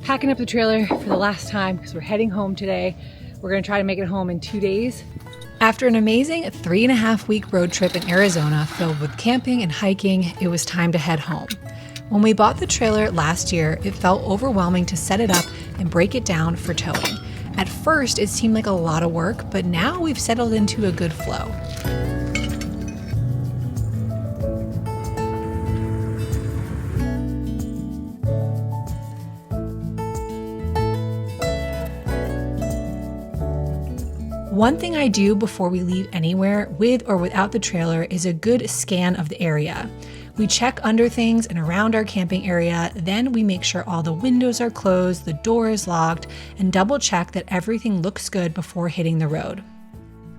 Packing up the trailer for the last time because we're heading home today. We're gonna try to make it home in 2 days. After an amazing 3.5-week road trip in Arizona filled with camping and hiking, it was time to head home. When we bought the trailer last year, it felt overwhelming to set it up and break it down for towing. At first, it seemed like a lot of work, but now we've settled into a good flow. One thing I do before we leave anywhere, with or without the trailer, is a good scan of the area. We check under things and around our camping area, then we make sure all the windows are closed, the door is locked, and double check that everything looks good before hitting the road.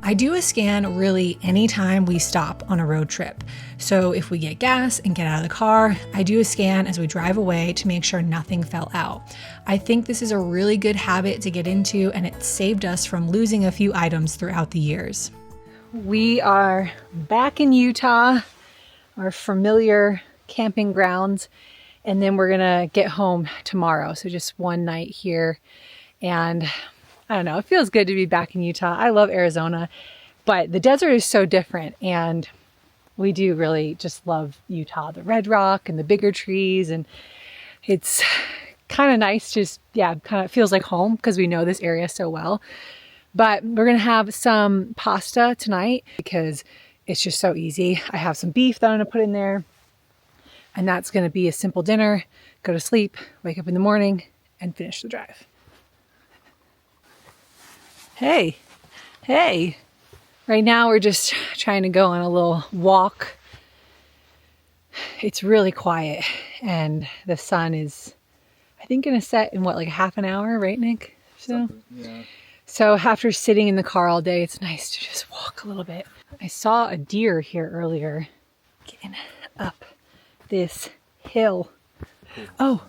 I do a scan really anytime we stop on a road trip. So if we get gas and get out of the car, I do a scan as we drive away to make sure nothing fell out. I think this is a really good habit to get into, and it saved us from losing a few items throughout the years. We are back in Utah, our familiar camping grounds, and then we're gonna get home tomorrow. So just one night here, and I don't know, it feels good to be back in Utah. I love Arizona, but the desert is so different, and we do really just love Utah, the red rock and the bigger trees, and it's kind of nice, just, yeah, kind of feels like home because we know this area so well. But we're gonna have some pasta tonight because it's just so easy. I have some beef that I'm gonna put in there, and that's gonna be a simple dinner, go to sleep, wake up in the morning, and finish the drive. Hey. Right now we're just trying to go on a little walk. It's really quiet, and the sun is, I think, gonna set in what, like half an hour, right, Nick? Yeah. So after sitting in the car all day, it's nice to just walk a little bit. I saw a deer here earlier getting up this hill. Oh,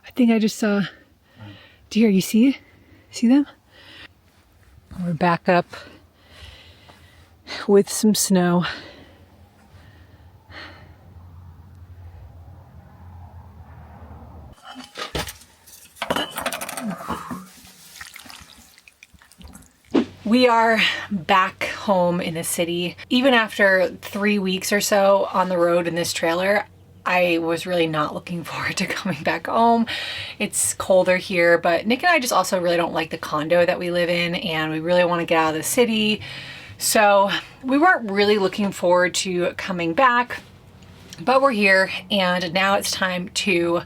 I think I just saw deer. You see them? We're back up with some snow. We are back home in the city. Even after 3 weeks or so on the road in this trailer, I was really not looking forward to coming back home. It's colder here, but Nick and I just also really don't like the condo that we live in, and we really want to get out of the city. So we weren't really looking forward to coming back, but we're here, and now it's time to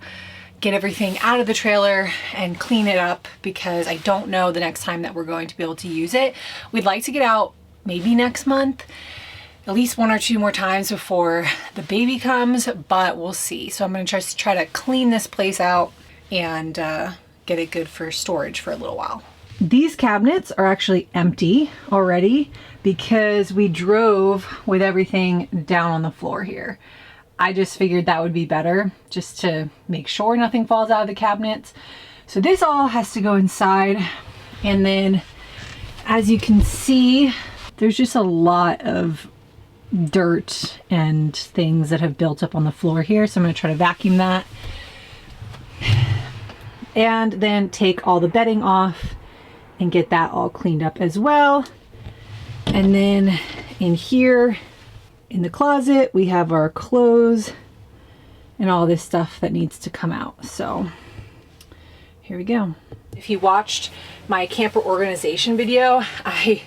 get everything out of the trailer and clean it up because I don't know the next time that we're going to be able to use it. We'd like to get out maybe next month, at least 1 or 2 more times before the baby comes, but we'll see. So I'm gonna just try to clean this place out and get it good for storage for a little while. These cabinets are actually empty already because we drove with everything down on the floor here. I just figured that would be better, just to make sure nothing falls out of the cabinets. So this all has to go inside, and then as you can see, there's just a lot of dirt and things that have built up on the floor here. So I'm going to try to vacuum that and then take all the bedding off and get that all cleaned up as well. And then in here in the closet, we have our clothes and all this stuff that needs to come out. So here we go. If you watched my camper organization video, I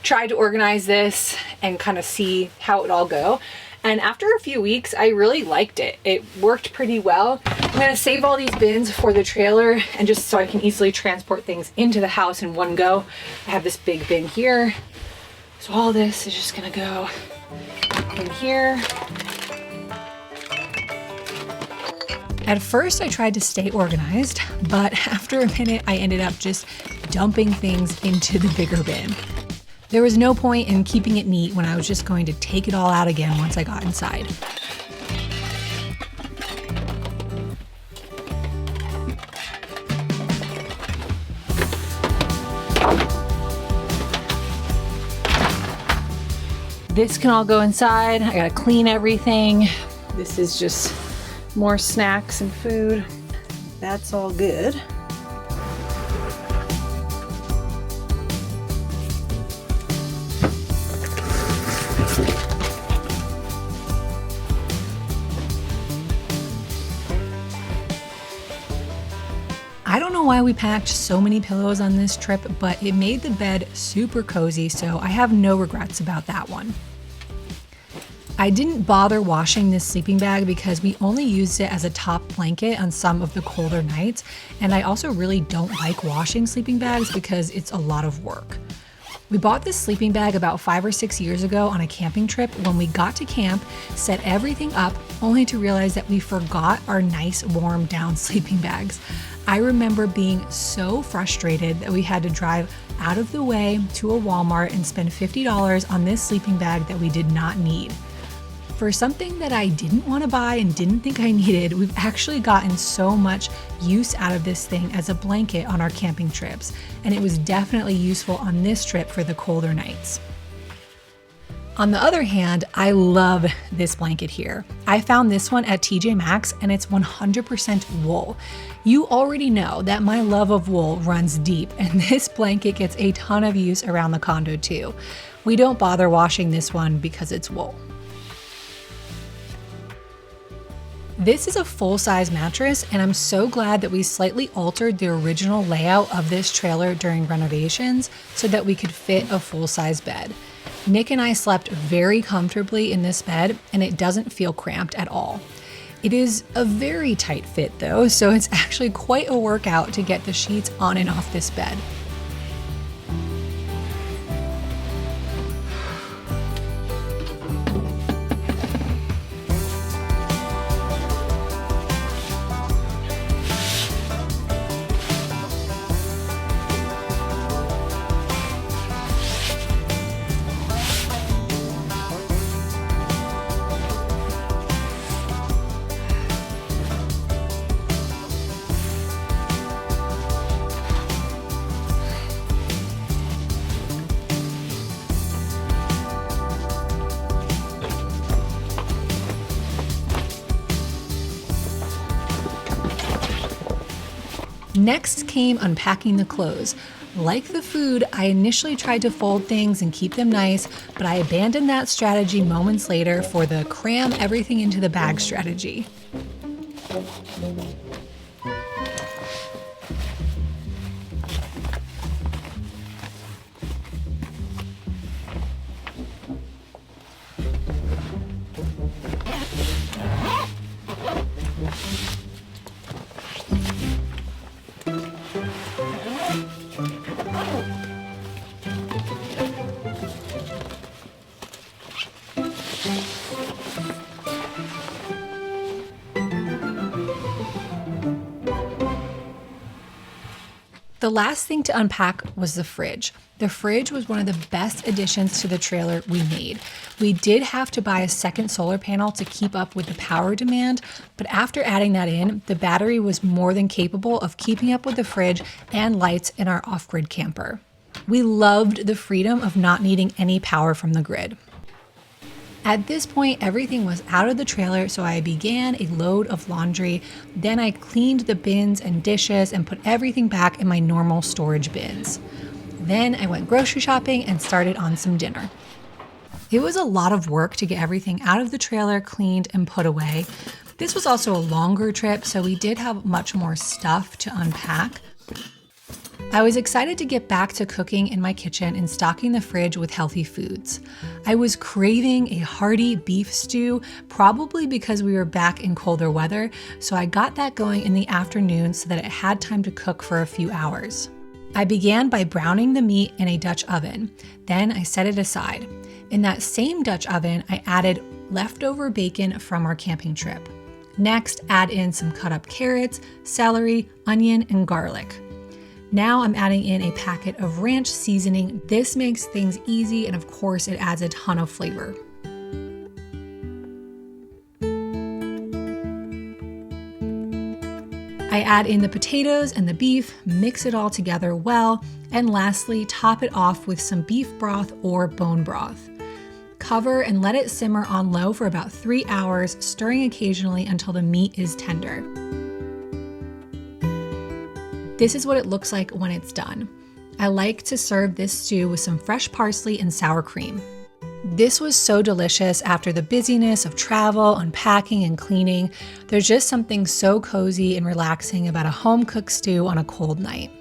tried to organize this and kind of see how it would all go. And after a few weeks, I really liked it. It worked pretty well. I'm gonna save all these bins for the trailer, and just so I can easily transport things into the house in one go. I have this big bin here. So all this is just gonna go in here. At first, I tried to stay organized, but after a minute, I ended up just dumping things into the bigger bin. There was no point in keeping it neat when I was just going to take it all out again once I got inside. This can all go inside. I gotta clean everything. This is just more snacks and food. That's all good. I don't know why we packed so many pillows on this trip, but it made the bed super cozy, so I have no regrets about that one. I didn't bother washing this sleeping bag because we only used it as a top blanket on some of the colder nights, and I also really don't like washing sleeping bags because it's a lot of work. We bought this sleeping bag about 5 or 6 years ago on a camping trip when we got to camp, set everything up, only to realize that we forgot our nice warm down sleeping bags. I remember being so frustrated that we had to drive out of the way to a Walmart and spend $50 on this sleeping bag that we did not need. For something that I didn't want to buy and didn't think I needed, we've actually gotten so much use out of this thing as a blanket on our camping trips, and it was definitely useful on this trip for the colder nights. On the other hand, I love this blanket here. I found this one at TJ Maxx and it's 100% wool. You already know that my love of wool runs deep, and this blanket gets a ton of use around the condo too. We don't bother washing this one because it's wool. This is a full-size mattress, and I'm so glad that we slightly altered the original layout of this trailer during renovations so that we could fit a full-size bed. Nick and I slept very comfortably in this bed, and it doesn't feel cramped at all. It is a very tight fit though, so it's actually quite a workout to get the sheets on and off this bed. Next came unpacking the clothes. Like the food, I initially tried to fold things and keep them nice, but I abandoned that strategy moments later for the cram everything into the bag strategy. The last thing to unpack was the fridge. The fridge was one of the best additions to the trailer we made. We did have to buy a second solar panel to keep up with the power demand, but after adding that in, the battery was more than capable of keeping up with the fridge and lights in our off-grid camper. We loved the freedom of not needing any power from the grid. At this point, everything was out of the trailer, so I began a load of laundry. Then I cleaned the bins and dishes and put everything back in my normal storage bins. Then I went grocery shopping and started on some dinner. It was a lot of work to get everything out of the trailer, cleaned, and put away. This was also a longer trip, so we did have much more stuff to unpack. I was excited to get back to cooking in my kitchen and stocking the fridge with healthy foods. I was craving a hearty beef stew, probably because we were back in colder weather, so I got that going in the afternoon so that it had time to cook for a few hours. I began by browning the meat in a Dutch oven. Then I set it aside. In that same Dutch oven, I added leftover bacon from our camping trip. Next, add in some cut up carrots, celery, onion, and garlic. Now I'm adding in a packet of ranch seasoning. This makes things easy, and of course it adds a ton of flavor. I add in the potatoes and the beef, mix it all together well, and lastly, top it off with some beef broth or bone broth. Cover and let it simmer on low for about 3 hours, stirring occasionally until the meat is tender. This is what it looks like when it's done. I like to serve this stew with some fresh parsley and sour cream. This was so delicious after the busyness of travel, unpacking, and cleaning. There's just something so cozy and relaxing about a home-cooked stew on a cold night.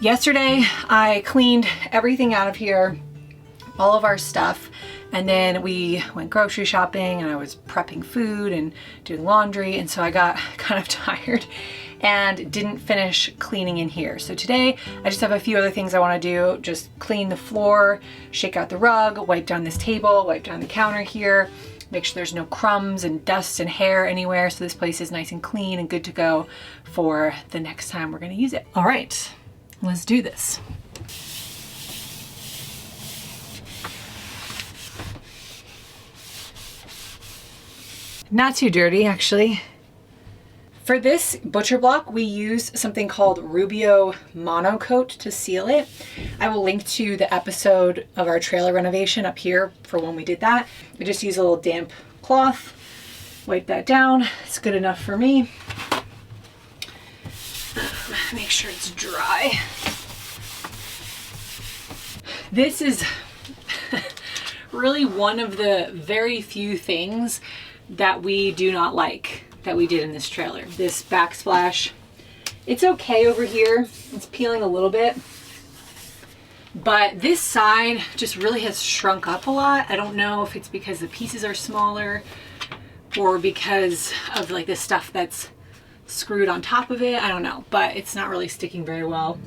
Yesterday, I cleaned everything out of here, all of our stuff, and then we went grocery shopping and I was prepping food and doing laundry, and so I got kind of tired and didn't finish cleaning in here. So today I just have a few other things I want to do. Just clean the floor, shake out the rug, wipe down this table, wipe down the counter here, make sure there's no crumbs and dust and hair anywhere, so this place is nice and clean and good to go for the next time we're going to use it. All right, let's do this. Not too dirty, actually. For this butcher block, we used something called Rubio Monocoat to seal it. I will link to the episode of our trailer renovation up here for when we did that. I just use a little damp cloth, wipe that down. It's good enough for me. Make sure it's dry. This is really one of the very few things that we do not like that we did in this trailer. This backsplash, it's okay over here. It's peeling a little bit, but this side just really has shrunk up a lot. I don't know if it's because the pieces are smaller or because of like the stuff that's screwed on top of it. I don't know, but it's not really sticking very well.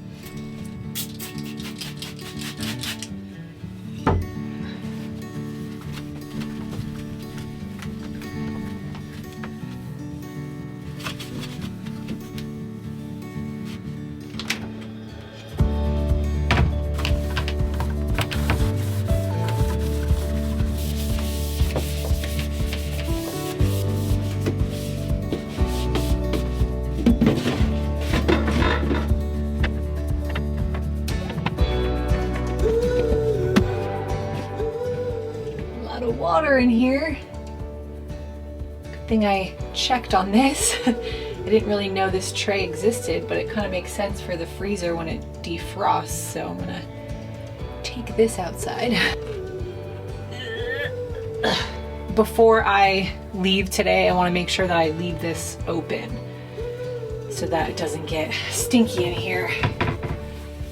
Water in here. Good thing I checked on this. I didn't really know this tray existed, but it kind of makes sense for the freezer when it defrosts. So I'm gonna take this outside. Before I leave today, I want to make sure that I leave this open so that it doesn't get stinky in here.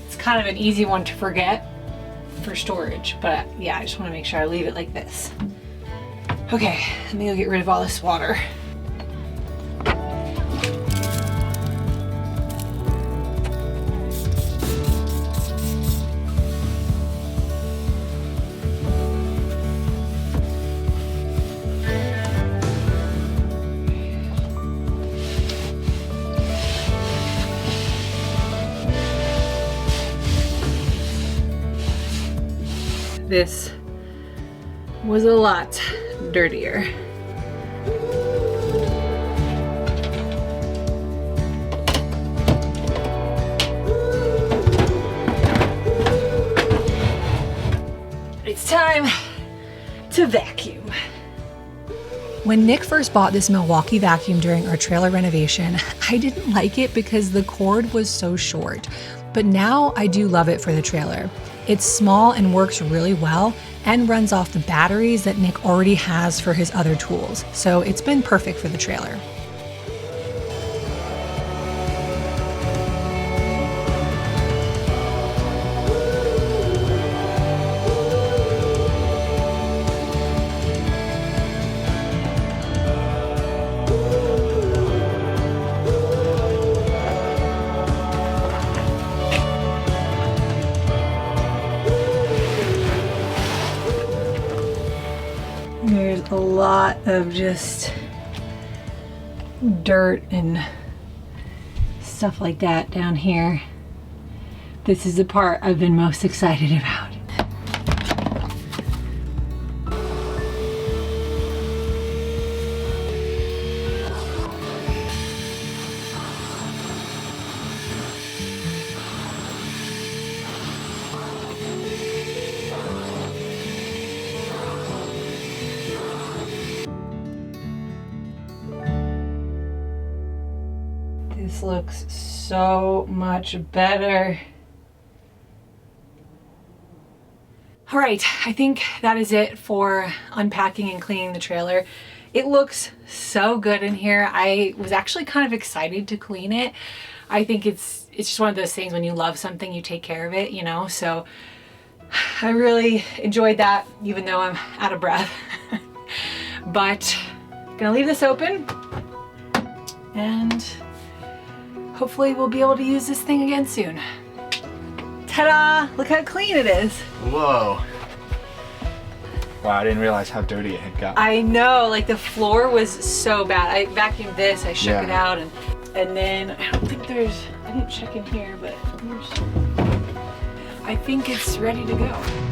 It's kind of an easy one to forget for storage, but yeah, I just want to make sure I leave it like this. Okay, let me go get rid of all this water. This was a lot dirtier. It's time to vacuum. When Nick first bought this Milwaukee vacuum during our trailer renovation, I didn't like it because the cord was so short, but now I do love it for the trailer. It's small and works really well and runs off the batteries that Nick already has for his other tools, so it's been perfect for the trailer. There's a lot of just dirt and stuff like that down here. This is the part I've been most excited about. This looks so much better. All right, I think that is it for unpacking and cleaning the trailer. It looks so good in here. I was actually kind of excited to clean it. I think it's just one of those things when you love something, you take care of it, you know? So I really enjoyed that, even though I'm out of breath. But I'm gonna leave this open and hopefully we'll be able to use this thing again soon. Ta-da! Look how clean it is. Whoa. Wow, I didn't realize how dirty it had got. I know, like the floor was so bad. I vacuumed this, I shook it out, and then I don't think I didn't check in here, but I think it's ready to go.